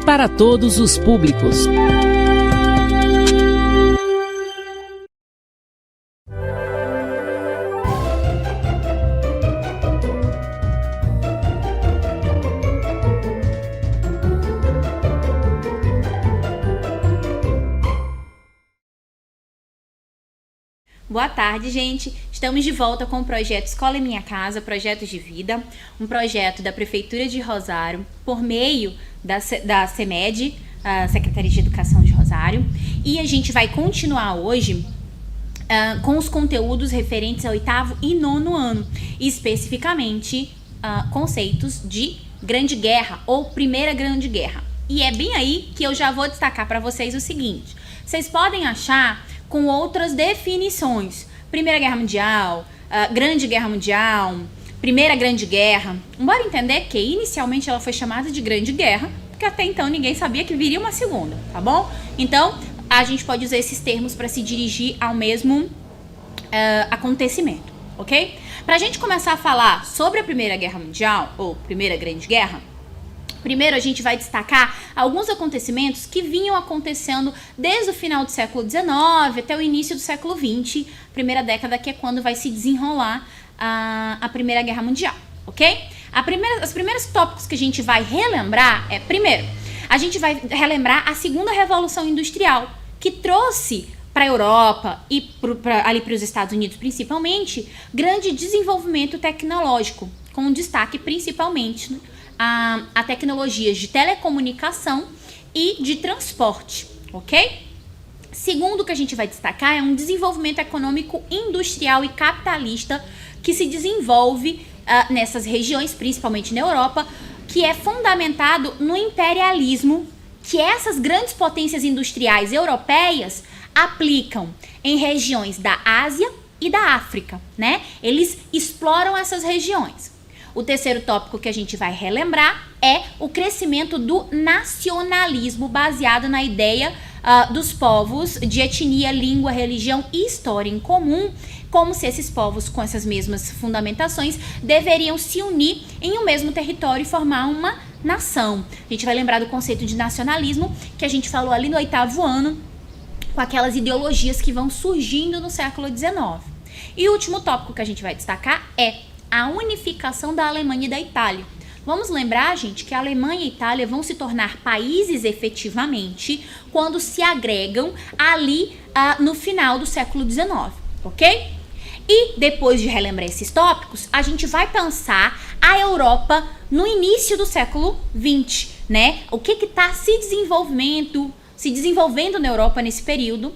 para todos os públicos. Boa tarde, gente! Estamos de volta com o projeto Escola em Minha Casa, Projetos de Vida, um projeto da Prefeitura de Rosário, por meio da CEMED, a Secretaria de Educação de Rosário, e a gente vai continuar hoje com os conteúdos referentes ao 8º e 9º ano, especificamente conceitos de Grande Guerra ou Primeira Grande Guerra. E é bem aí que eu já vou destacar para vocês o seguinte: vocês podem achar com outras definições, Primeira Guerra Mundial, Grande Guerra Mundial, Primeira Grande Guerra. Bora entender que inicialmente ela foi chamada de Grande Guerra, porque até então ninguém sabia que viria uma segunda, tá bom? Então, a gente pode usar esses termos para se dirigir ao mesmo acontecimento, ok? Pra gente começar a falar sobre a Primeira Guerra Mundial, ou Primeira Grande Guerra, primeiro a gente vai destacar alguns acontecimentos que vinham acontecendo desde o final do século XIX até o início do século XX, primeira década, que é quando vai se desenrolar a Primeira Guerra Mundial, ok? Os primeiros tópicos que a gente vai relembrar primeiro, a gente vai relembrar a Segunda Revolução Industrial, que trouxe para a Europa e ali para os Estados Unidos principalmente, grande desenvolvimento tecnológico, com destaque principalmente a tecnologias de telecomunicação e de transporte, ok? Segundo, que a gente vai destacar é um desenvolvimento econômico industrial e capitalista que se desenvolve nessas regiões, principalmente na Europa, que é fundamentado no imperialismo que essas grandes potências industriais europeias aplicam em regiões da Ásia e da África, né? Eles exploram essas regiões. O terceiro tópico que a gente vai relembrar é o crescimento do nacionalismo baseado na ideia dos povos de etnia, língua, religião e história em comum, como se esses povos com essas mesmas fundamentações deveriam se unir em um mesmo território e formar uma nação. A gente vai lembrar do conceito de nacionalismo que a gente falou ali no 8º ano, com aquelas ideologias que vão surgindo no século XIX. E o último tópico que a gente vai destacar é a unificação da Alemanha e da Itália. Vamos lembrar, gente, que a Alemanha e a Itália vão se tornar países efetivamente quando se agregam ali no final do século XIX, ok? E depois de relembrar esses tópicos, a gente vai pensar a Europa no início do século XX, né? O que está se desenvolvendo na Europa nesse período,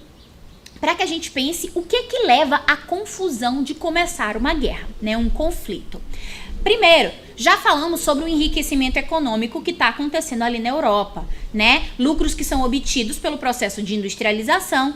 para que a gente pense o que leva à confusão de começar uma guerra, né, um conflito. Primeiro, já falamos sobre o enriquecimento econômico que está acontecendo ali na Europa, né, lucros que são obtidos pelo processo de industrialização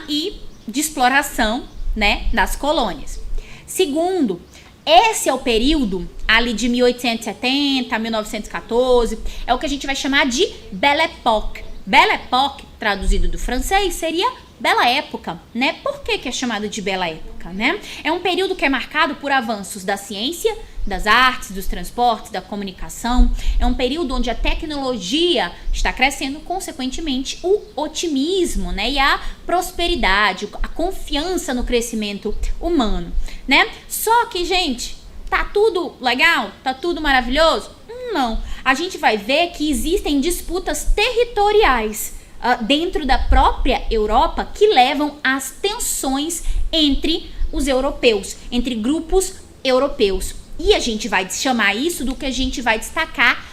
e de exploração, né, das colônias. Segundo, esse é o período ali de 1870 a 1914, é o que a gente vai chamar de Belle Époque. Belle Époque, traduzido do francês, seria Bela Época, né? Por que é chamado de Bela Época, né? É um período que é marcado por avanços da ciência, das artes, dos transportes, da comunicação. É um período onde a tecnologia está crescendo, consequentemente, o otimismo, né? E a prosperidade, a confiança no crescimento humano, né? Só que, gente, tá tudo legal? Tá tudo maravilhoso? Não. A gente vai ver que existem disputas territoriais dentro da própria Europa que levam às tensões entre os europeus, entre grupos europeus. E a gente vai chamar isso do que a gente vai destacar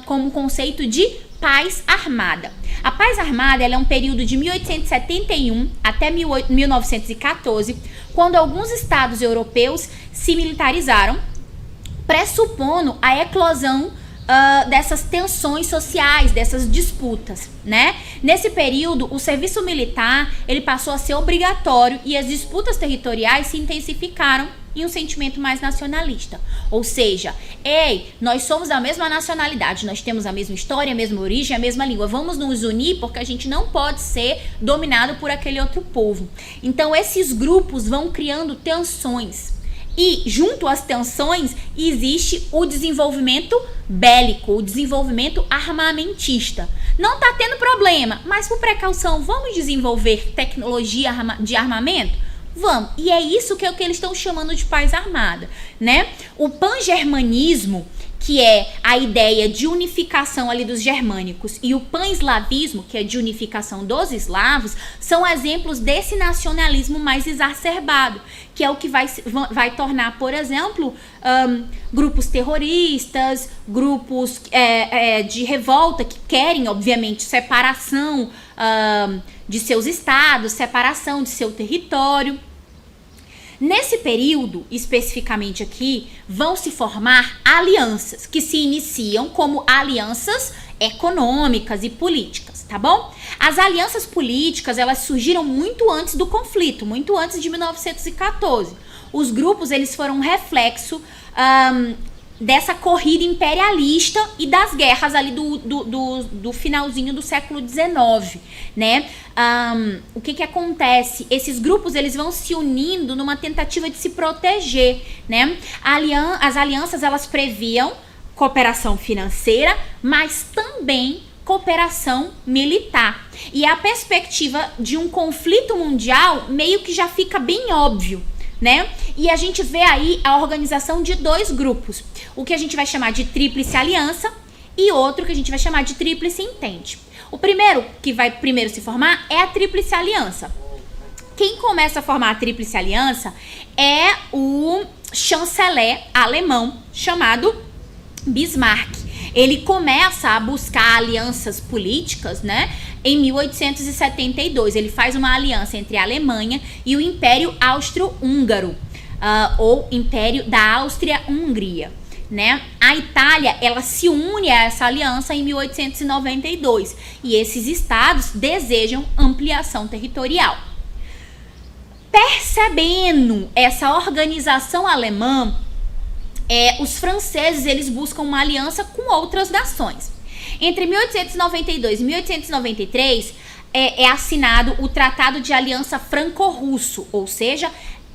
como conceito de paz armada. A paz armada ela é um período de 1871 até 1914, quando alguns estados europeus se militarizaram, pressupondo a eclosão dessas tensões sociais, dessas disputas, né? Nesse período, o serviço militar ele passou a ser obrigatório e as disputas territoriais se intensificaram em um sentimento mais nacionalista. Ou seja, nós somos a mesma nacionalidade, nós temos a mesma história, a mesma origem, a mesma língua. Vamos nos unir porque a gente não pode ser dominado por aquele outro povo. Então, esses grupos vão criando tensões E junto às tensões existe o desenvolvimento bélico, o desenvolvimento armamentista. Não tá tendo problema, mas por precaução, vamos desenvolver tecnologia de armamento? Vamos. E é isso que é o que eles estão chamando de paz armada, né? O pan-germanismo, que é a ideia de unificação ali dos germânicos, e o pan-eslavismo, que é de unificação dos eslavos, são exemplos desse nacionalismo mais exacerbado, que é o que vai tornar, por exemplo, grupos terroristas, grupos de revolta que querem, obviamente, separação de seus estados, separação de seu território. Nesse período, especificamente aqui, vão se formar alianças, que se iniciam como alianças econômicas e políticas, tá bom? As alianças políticas, elas surgiram muito antes do conflito, muito antes de 1914. Os grupos, eles foram um reflexo dessa corrida imperialista e das guerras ali do finalzinho do século XIX, né? O que acontece? Esses grupos, eles vão se unindo numa tentativa de se proteger, né? As alianças, elas previam cooperação financeira, mas também cooperação militar. E a perspectiva de um conflito mundial meio que já fica bem óbvio, né? E a gente vê aí a organização de dois grupos, o que a gente vai chamar de Tríplice Aliança e outro que a gente vai chamar de Tríplice Entente. O primeiro que vai primeiro se formar é a Tríplice Aliança. Quem começa a formar a Tríplice Aliança é o chanceler alemão chamado Bismarck. Ele começa a buscar alianças políticas, né? Em 1872, ele faz uma aliança entre a Alemanha e o Império Austro-Húngaro, ou Império da Áustria-Hungria, né? A Itália, ela se une a essa aliança em 1892, e esses estados desejam ampliação territorial. Percebendo essa organização alemã, os franceses, eles buscam uma aliança com outras nações. Entre 1892 e 1893 é assinado o Tratado de Aliança Franco-Russo, ou seja,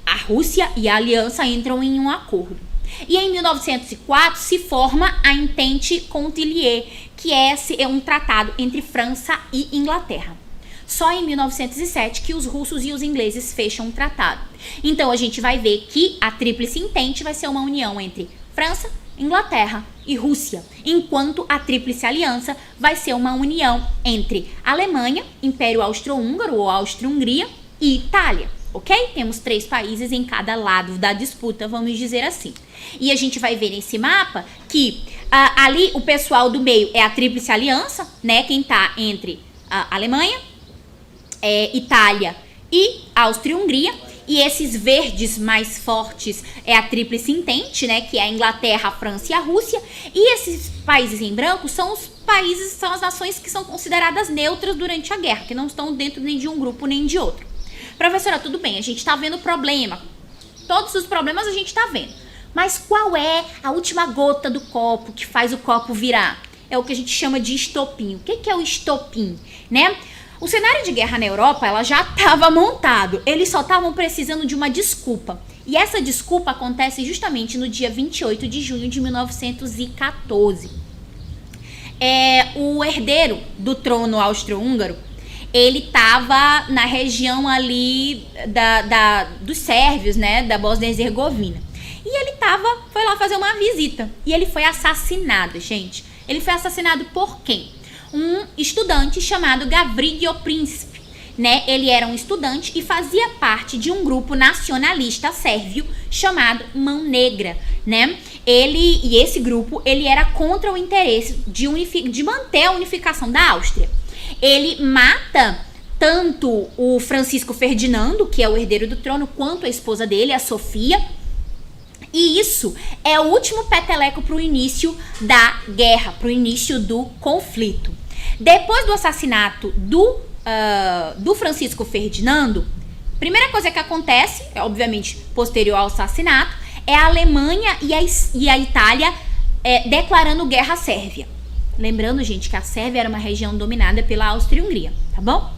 a Rússia e a Aliança entram em um acordo. E em 1904 se forma a Entente Concilier, que é um tratado entre França e Inglaterra. Só em 1907 que os russos e os ingleses fecham um tratado. Então a gente vai ver que a Tríplice Entente vai ser uma união entre França, Inglaterra e Rússia, enquanto a Tríplice Aliança vai ser uma união entre Alemanha, Império Austro-Húngaro ou Áustria-Hungria e Itália, ok? Temos 3 países em cada lado da disputa, vamos dizer assim. E a gente vai ver nesse mapa que ali o pessoal do meio é a Tríplice Aliança, né? Quem tá entre a Alemanha, Itália e Áustria-Hungria. E esses verdes mais fortes é a Tríplice Entente, né, que é a Inglaterra, a França e a Rússia. E esses países em branco são as nações que são consideradas neutras durante a guerra, que não estão dentro nem de um grupo nem de outro. Professora, tudo bem, a gente está vendo o problema. Todos os problemas a gente está vendo. Mas qual é a última gota do copo que faz o copo virar? É o que a gente chama de estopim. O que é o estopim, né? O cenário de guerra na Europa, ela já estava montado. Eles só estavam precisando de uma desculpa. E essa desculpa acontece justamente no dia 28 de junho de 1914. O herdeiro do trono austro-húngaro, ele estava na região ali dos sérvios, né, da Bósnia-Herzegovina. E ele foi lá fazer uma visita. E ele foi assassinado, gente. Ele foi assassinado por quem? Um estudante chamado Gavrilo Princip, né? Ele era um estudante e fazia parte de um grupo nacionalista sérvio chamado Mão Negra, né? Esse grupo, ele era contra o interesse de manter a unificação da Áustria. Ele mata tanto o Francisco Ferdinando, que é o herdeiro do trono, quanto a esposa dele, a Sofia. E isso é o último peteleco para o início da guerra, para o início do conflito. Depois do assassinato do Francisco Ferdinando, primeira coisa que acontece, obviamente posterior ao assassinato, é a Alemanha e a Itália declarando guerra à Sérvia. Lembrando, gente, que a Sérvia era uma região dominada pela Áustria-Hungria, tá bom?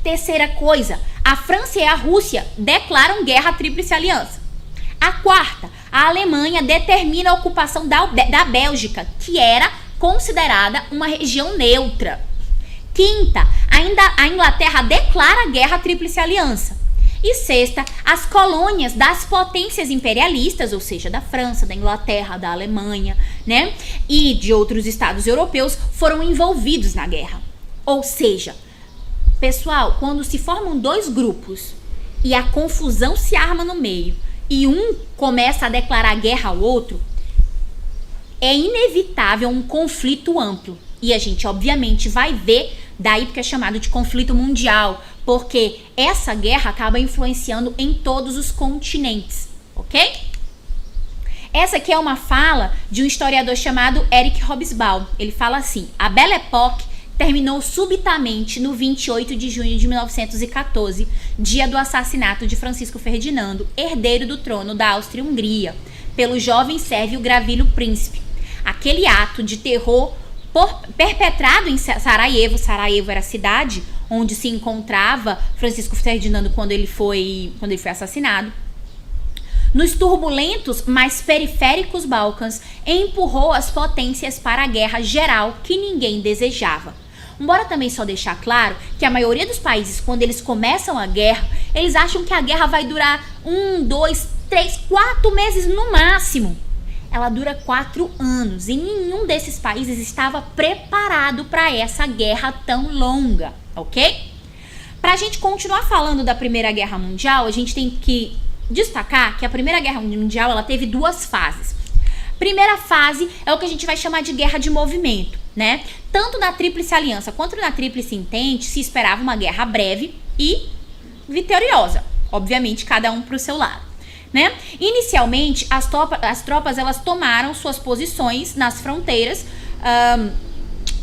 Terceira coisa, a França e a Rússia declaram guerra à Tríplice Aliança. A quarta, a Alemanha determina a ocupação da Bélgica, que era considerada uma região neutra. Quinta, ainda a Inglaterra declara guerra à Tríplice Aliança. E sexta, as colônias das potências imperialistas, ou seja, da França, da Inglaterra, da Alemanha, né, e de outros estados europeus, foram envolvidos na guerra. Ou seja, pessoal, quando se formam dois grupos e a confusão se arma no meio e um começa a declarar guerra ao outro, é inevitável um conflito amplo. E a gente, obviamente, vai ver, daí porque é chamado de conflito mundial, porque essa guerra acaba influenciando em todos os continentes, ok? Essa aqui é uma fala de um historiador chamado Eric Hobsbawm. Ele fala assim: a Belle Époque terminou subitamente no 28 de junho de 1914, dia do assassinato de Francisco Ferdinando, herdeiro do trono da Áustria-Hungria, pelo jovem sérvio Gravilho Príncipe. Aquele ato de terror perpetrado em Sarajevo. Sarajevo era a cidade onde se encontrava Francisco Ferdinando quando ele foi assassinado. Nos turbulentos, mas periféricos Balcãs, empurrou as potências para a guerra geral que ninguém desejava. Embora também só deixar claro que a maioria dos países, quando eles começam a guerra, eles acham que a guerra vai durar 1, 2, 3, 4 meses no máximo. Ela dura 4 anos e nenhum desses países estava preparado para essa guerra tão longa, ok? Para a gente continuar falando da Primeira Guerra Mundial, a gente tem que destacar que a Primeira Guerra Mundial ela teve 2 fases. Primeira fase é o que a gente vai chamar de guerra de movimento, né? Tanto na Tríplice Aliança quanto na Tríplice Entente se esperava uma guerra breve e vitoriosa, obviamente cada um para o seu lado. Né? Inicialmente, as tropas elas tomaram suas posições nas fronteiras,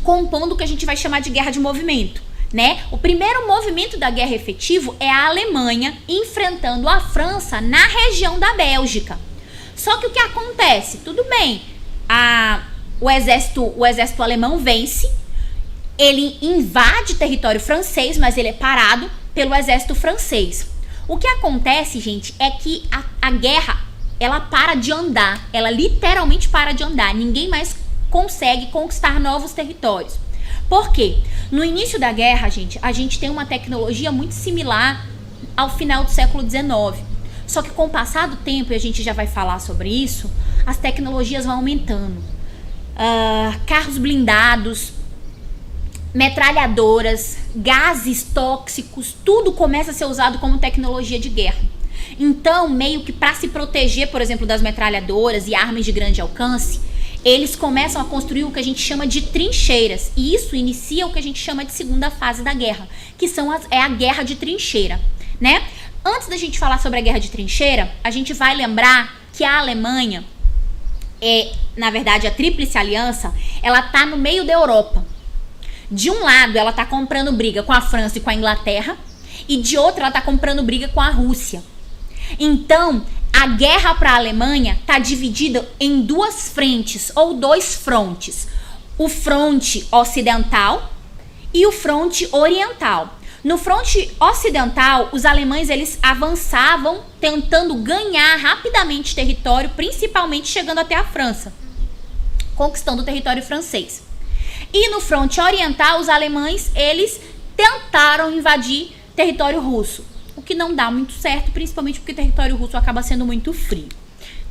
compondo o que a gente vai chamar de guerra de movimento. Né? O primeiro movimento da guerra efetivo é a Alemanha enfrentando a França na região da Bélgica. Só que o que acontece? Tudo bem, o exército alemão vence, ele invade território francês, mas ele é parado pelo exército francês. O que acontece, gente, é que a guerra, ela para de andar. Ela literalmente para de andar. Ninguém mais consegue conquistar novos territórios. Por quê? No início da guerra, gente, a gente tem uma tecnologia muito similar ao final do século XIX. Só que com o passar do tempo, e a gente já vai falar sobre isso, as tecnologias vão aumentando. Carros blindados, metralhadoras, gases tóxicos, tudo começa a ser usado como tecnologia de guerra. Então, meio que para se proteger, por exemplo, das metralhadoras e armas de grande alcance, eles começam a construir o que a gente chama de trincheiras. E isso inicia o que a gente chama de segunda fase da guerra, que é a guerra de trincheira, né? Antes da gente falar sobre a guerra de trincheira, a gente vai lembrar que a Alemanha, na verdade, a Tríplice Aliança, ela tá no meio da Europa. De um lado, ela tá comprando briga com a França e com a Inglaterra, e de outro, ela tá comprando briga com a Rússia. Então, a guerra para a Alemanha tá dividida em 2 frentes, ou 2 frontes. O fronte ocidental e o fronte oriental. No fronte ocidental, os alemães eles avançavam tentando ganhar rapidamente território, principalmente chegando até a França, conquistando o território francês. E no fronte oriental, os alemães, eles tentaram invadir território russo, o que não dá muito certo, principalmente porque o território russo acaba sendo muito frio,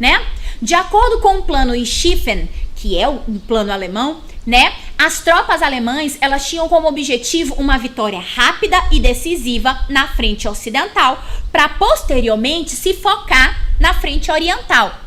né? De acordo com o plano Schlieffen, que é o plano alemão, né? As tropas alemãs, elas tinham como objetivo uma vitória rápida e decisiva na frente ocidental, para posteriormente se focar na frente oriental.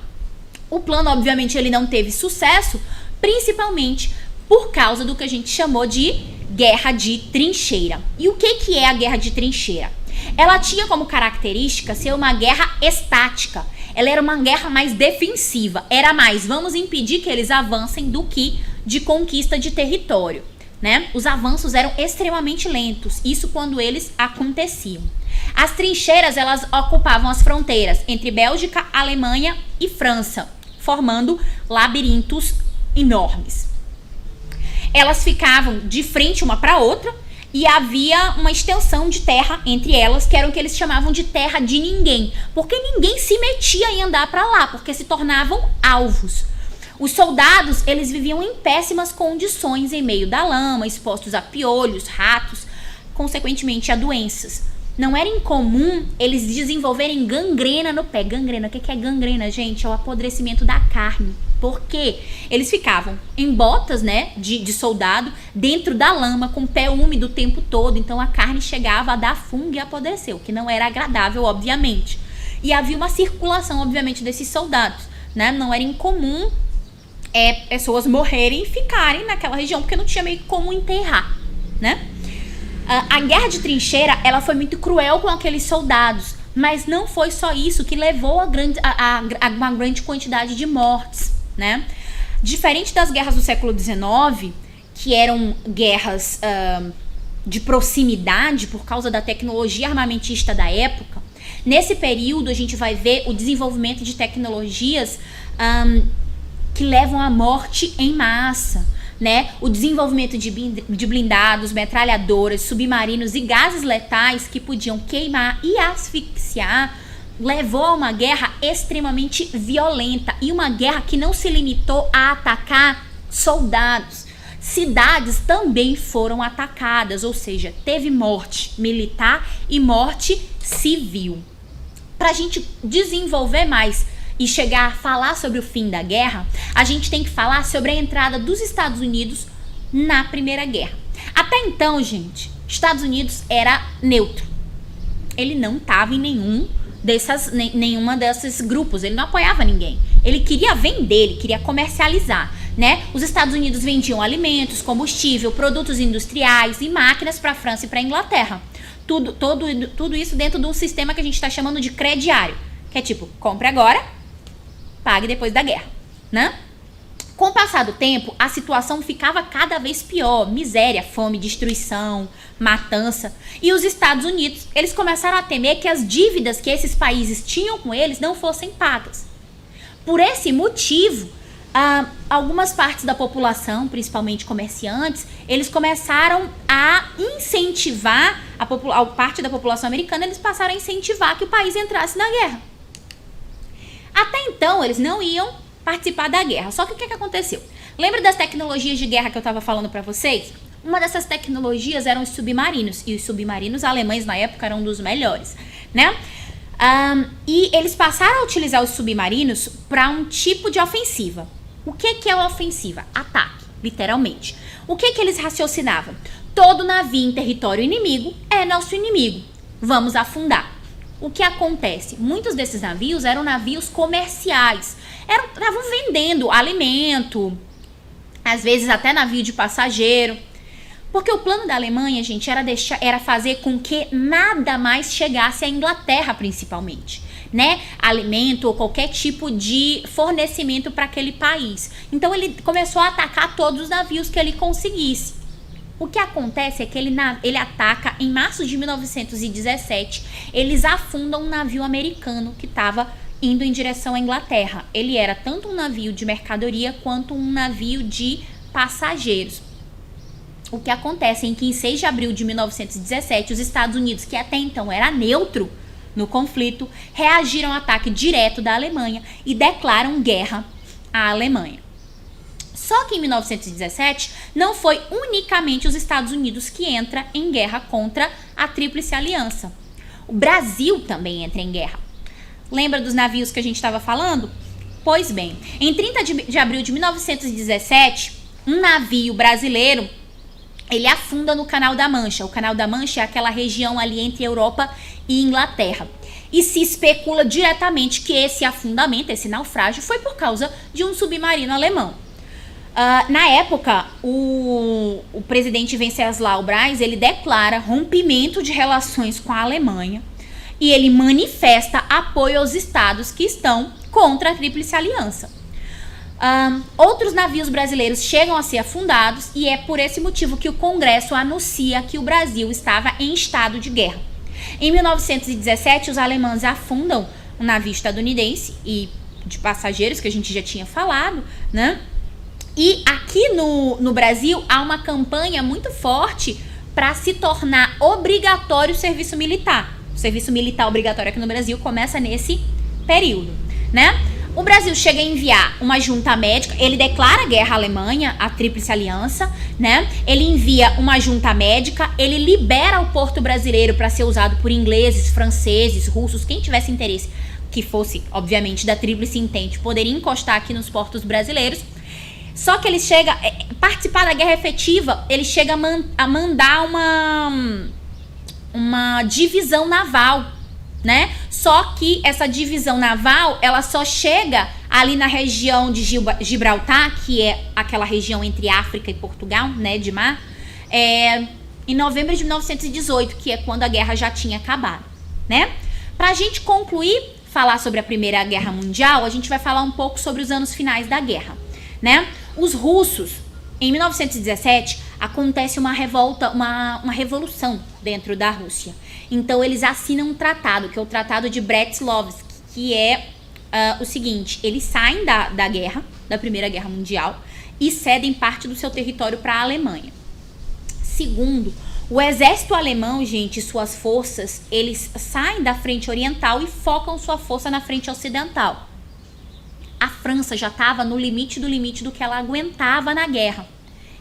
O plano, obviamente, ele não teve sucesso, principalmente por causa do que a gente chamou de guerra de trincheira. E o que é a guerra de trincheira? Ela tinha como característica ser uma guerra estática. Ela era uma guerra mais defensiva. Era mais, vamos impedir que eles avancem do que de conquista de território, né? Os avanços eram extremamente lentos. Isso quando eles aconteciam. As trincheiras, elas ocupavam as fronteiras entre Bélgica, Alemanha e França, formando labirintos enormes. Elas ficavam de frente uma para outra E havia uma extensão de terra entre elas, que era o que eles chamavam de terra de ninguém, porque ninguém se metia em andar para lá, porque se tornavam alvos. Os soldados, eles viviam em péssimas condições em meio da lama, expostos a piolhos, ratos, consequentemente a doenças. Não era incomum eles desenvolverem gangrena no pé. Gangrena, o que é gangrena, gente? É o apodrecimento da carne. Por quê? Eles ficavam em botas, né, de soldado, dentro da lama, com o pé úmido o tempo todo. Então a carne chegava a dar fungo e apodrecer, o que não era agradável, obviamente. E havia uma circulação, obviamente, desses soldados, né? Não era incomum pessoas morrerem e ficarem naquela região, porque não tinha meio como enterrar, né? A guerra de trincheira, ela foi muito cruel com aqueles soldados, mas não foi só isso que levou a uma grande quantidade de mortes, né? Diferente das guerras do século XIX, que eram guerras de proximidade por causa da tecnologia armamentista da época, nesse período a gente vai ver o desenvolvimento de tecnologias que levam à morte em massa, né? O desenvolvimento de blindados, metralhadoras, submarinos e gases letais que podiam queimar e asfixiar levou a uma guerra extremamente violenta e uma guerra que não se limitou a atacar soldados. Cidades também foram atacadas, ou seja, teve morte militar e morte civil. Para a gente desenvolver mais e chegar a falar sobre o fim da guerra, a gente tem que falar sobre a entrada dos Estados Unidos na Primeira Guerra. Até então, gente, Estados Unidos era neutro. Ele não estava em nenhuma desses grupos, ele não apoiava ninguém. Ele queria vender, ele queria comercializar, né? Os Estados Unidos vendiam alimentos, combustível, produtos industriais e máquinas para a França e para a Inglaterra. Tudo isso dentro de um sistema que a gente está chamando de crediário, que é tipo, compre agora, pague depois da guerra, né? Com o passar do tempo, a situação ficava cada vez pior. Miséria, fome, destruição, matança. E os Estados Unidos, eles começaram a temer que as dívidas que esses países tinham com eles não fossem pagas. Por esse motivo, algumas partes da população, principalmente comerciantes, eles começaram a incentivar, a parte da população americana, eles passaram a incentivar que o país entrasse na guerra. Até então, eles não iam participar da guerra. Só que o que aconteceu? Lembra das tecnologias de guerra que eu estava falando para vocês? Uma dessas tecnologias eram os submarinos. E os submarinos alemães, na época, eram um dos melhores, né? E eles passaram a utilizar os submarinos para um tipo de ofensiva. O que é uma ofensiva? Ataque, literalmente. O que eles raciocinavam? Todo navio em território inimigo é nosso inimigo. Vamos afundar. O que acontece? Muitos desses navios eram navios comerciais. Estavam vendendo alimento, às vezes até navio de passageiro. Porque o plano da Alemanha, gente, era fazer com que nada mais chegasse à Inglaterra, principalmente, né? Alimento ou qualquer tipo de fornecimento para aquele país. Então ele começou a atacar todos os navios que ele conseguisse. O que acontece é que ele ataca em março de 1917. Eles afundam um navio americano que estava indo em direção à Inglaterra. Ele era tanto um navio de mercadoria quanto um navio de passageiros. O que acontece é que em 6 de abril de 1917, os Estados Unidos, que até então era neutro no conflito, reagiram ao ataque direto da Alemanha e declaram guerra à Alemanha. Só que em 1917, não foi unicamente os Estados Unidos que entra em guerra contra a Tríplice Aliança. O Brasil também entra em guerra. Lembra dos navios que a gente estava falando? Pois bem, em 30 de abril de 1917, um navio brasileiro, ele afunda no Canal da Mancha. O Canal da Mancha é aquela região ali entre Europa e Inglaterra. E se especula diretamente que esse afundamento, esse naufrágio, foi por causa de um submarino alemão. Na época, o presidente Venceslau Braz, ele declara rompimento de relações com a Alemanha e ele manifesta apoio aos estados que estão contra a Tríplice Aliança. Outros navios brasileiros chegam a ser afundados e é por esse motivo que o Congresso anuncia que o Brasil estava em estado de guerra. Em 1917, os alemães afundam um navio estadunidense e de passageiros, que a gente já tinha falado, né? E aqui no Brasil há uma campanha muito forte para se tornar obrigatório o serviço militar. O serviço militar obrigatório aqui no Brasil começa nesse período, né? O Brasil chega a enviar uma junta médica, ele declara guerra à Alemanha, a Tríplice Aliança, né? Ele envia uma junta médica, ele libera o porto brasileiro para ser usado por ingleses, franceses, russos, quem tivesse interesse, que fosse, obviamente, da Tríplice Entente, poderia encostar aqui nos portos brasileiros. Só que ele chega, participar da guerra efetiva, ele chega a mandar uma divisão naval, né? Só que essa divisão naval, ela só chega ali na região de Gibraltar, que é aquela região entre África e Portugal, né, de mar, em novembro de 1918, que é quando a guerra já tinha acabado, né? Pra gente concluir, falar sobre a Primeira Guerra Mundial, a gente vai falar um pouco sobre os anos finais da guerra, né? Os russos, em 1917, acontece uma revolta, uma revolução dentro da Rússia. Então, eles assinam um tratado, que é o Tratado de Brest-Litovsk, que é o seguinte, eles saem da guerra, da Primeira Guerra Mundial, e cedem parte do seu território para a Alemanha. Segundo, o exército alemão, gente, suas forças, eles saem da frente oriental e focam sua força na frente ocidental. A França já estava no limite do que ela aguentava na guerra.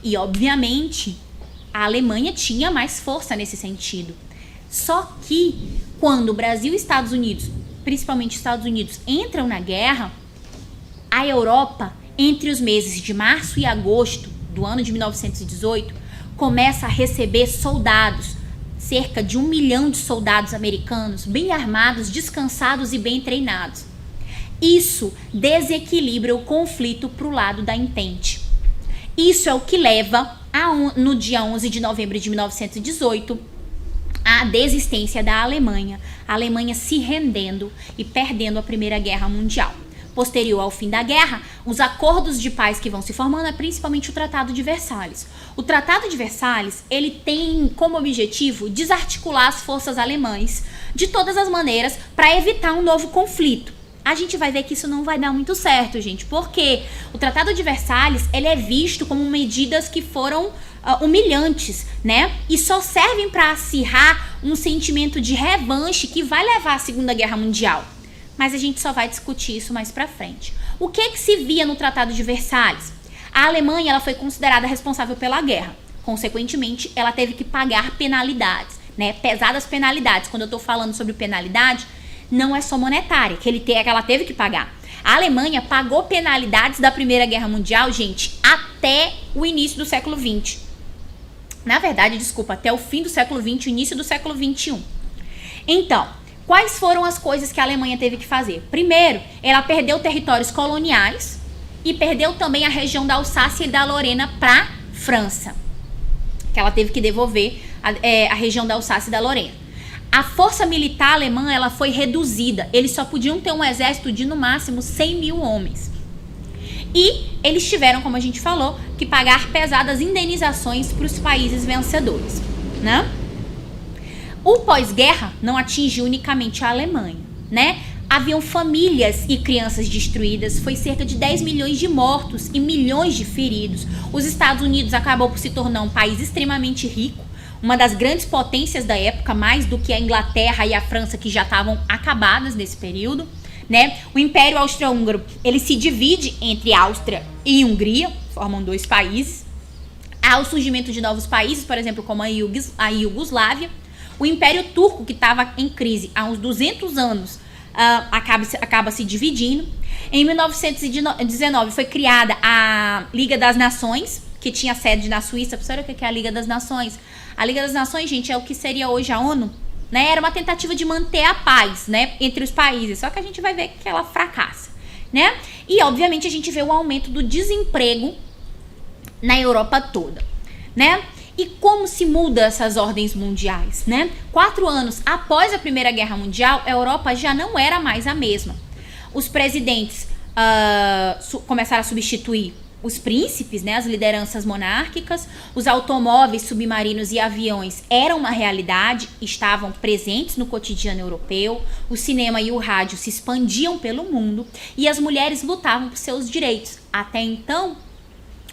E, obviamente, a Alemanha tinha mais força nesse sentido. Só que, quando o Brasil e Estados Unidos, principalmente Estados Unidos, entram na guerra, a Europa, entre os meses de março e agosto do ano de 1918, começa a receber soldados, cerca de 1 milhão de soldados americanos, bem armados, descansados e bem treinados. Isso desequilibra o conflito para o lado da Entente. Isso é o que leva, no dia 11 de novembro de 1918, à desistência da Alemanha. A Alemanha se rendendo e perdendo a Primeira Guerra Mundial. Posterior ao fim da guerra, os acordos de paz que vão se formando é principalmente o Tratado de Versalhes. O Tratado de Versalhes, ele tem como objetivo desarticular as forças alemãs de todas as maneiras para evitar um novo conflito. A gente vai ver que isso não vai dar muito certo, gente, porque o Tratado de Versalhes, ele é visto como medidas que foram humilhantes, né? E só servem para acirrar um sentimento de revanche que vai levar à Segunda Guerra Mundial. Mas a gente só vai discutir isso mais pra frente. O que se via no Tratado de Versalhes? A Alemanha, ela foi considerada responsável pela guerra. Consequentemente, ela teve que pagar penalidades, né? Pesadas penalidades. Quando eu tô falando sobre penalidade, não é só monetária, que ela teve que pagar. A Alemanha pagou penalidades da Primeira Guerra Mundial, gente, até o início do século XX. Na verdade, até o fim do século XX, o início do século XXI. Então, quais foram as coisas que a Alemanha teve que fazer? Primeiro, ela perdeu territórios coloniais e perdeu também a região da Alsácia e da Lorena para a França, que ela teve que devolver a região da Alsácia e da Lorena. A força militar alemã, ela foi reduzida. Eles só podiam ter um exército de, no máximo, 100 mil homens. E eles tiveram, como a gente falou, que pagar pesadas indenizações para os países vencedores, né? O pós-guerra não atingiu unicamente a Alemanha, né? Haviam famílias e crianças destruídas, foi cerca de 10 milhões de mortos e milhões de feridos. Os Estados Unidos acabou por se tornar um país extremamente rico, uma das grandes potências da época, mais do que a Inglaterra e a França, que já estavam acabadas nesse período, né? O Império Austro-Húngaro, ele se divide entre Áustria e Hungria, formam 2 países. Há o surgimento de novos países, por exemplo, como a Iugoslávia. O Império Turco, que estava em crise há uns 200 anos, acaba se dividindo. Em 1919 foi criada a Liga das Nações, que tinha sede na Suíça. Sabe o que é a Liga das Nações? A Liga das Nações, gente, é o que seria hoje a ONU, né? Era uma tentativa de manter a paz, né, entre os países. Só que a gente vai ver que ela fracassa, né? E, obviamente, a gente vê o aumento do desemprego na Europa toda, né? E como se muda essas ordens mundiais, né? 4 anos após a Primeira Guerra Mundial, a Europa já não era mais a mesma. Os presidentes começaram a substituir os príncipes, né, as lideranças monárquicas. Os automóveis, submarinos e aviões eram uma realidade, estavam presentes no cotidiano europeu. O cinema e o rádio se expandiam pelo mundo e as mulheres lutavam por seus direitos. Até então,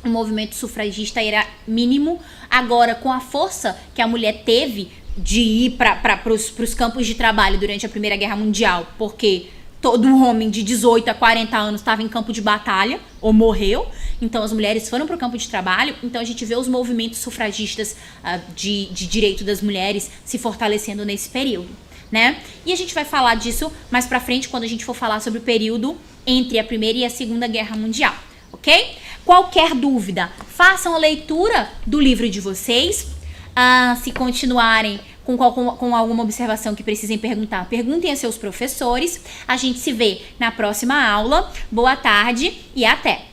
o movimento sufragista era mínimo. Agora, com a força que a mulher teve de ir para os campos de trabalho durante a Primeira Guerra Mundial, porque todo homem de 18 a 40 anos estava em campo de batalha ou morreu, então as mulheres foram para o campo de trabalho. Então a gente vê os movimentos sufragistas de direito das mulheres se fortalecendo nesse período, né? E a gente vai falar disso mais pra frente, quando a gente for falar sobre o período entre a Primeira e a Segunda Guerra Mundial, ok? Qualquer dúvida, façam a leitura do livro de vocês. Se continuarem com alguma observação que precisem perguntar, perguntem a seus professores. A gente se vê na próxima aula. Boa tarde e até!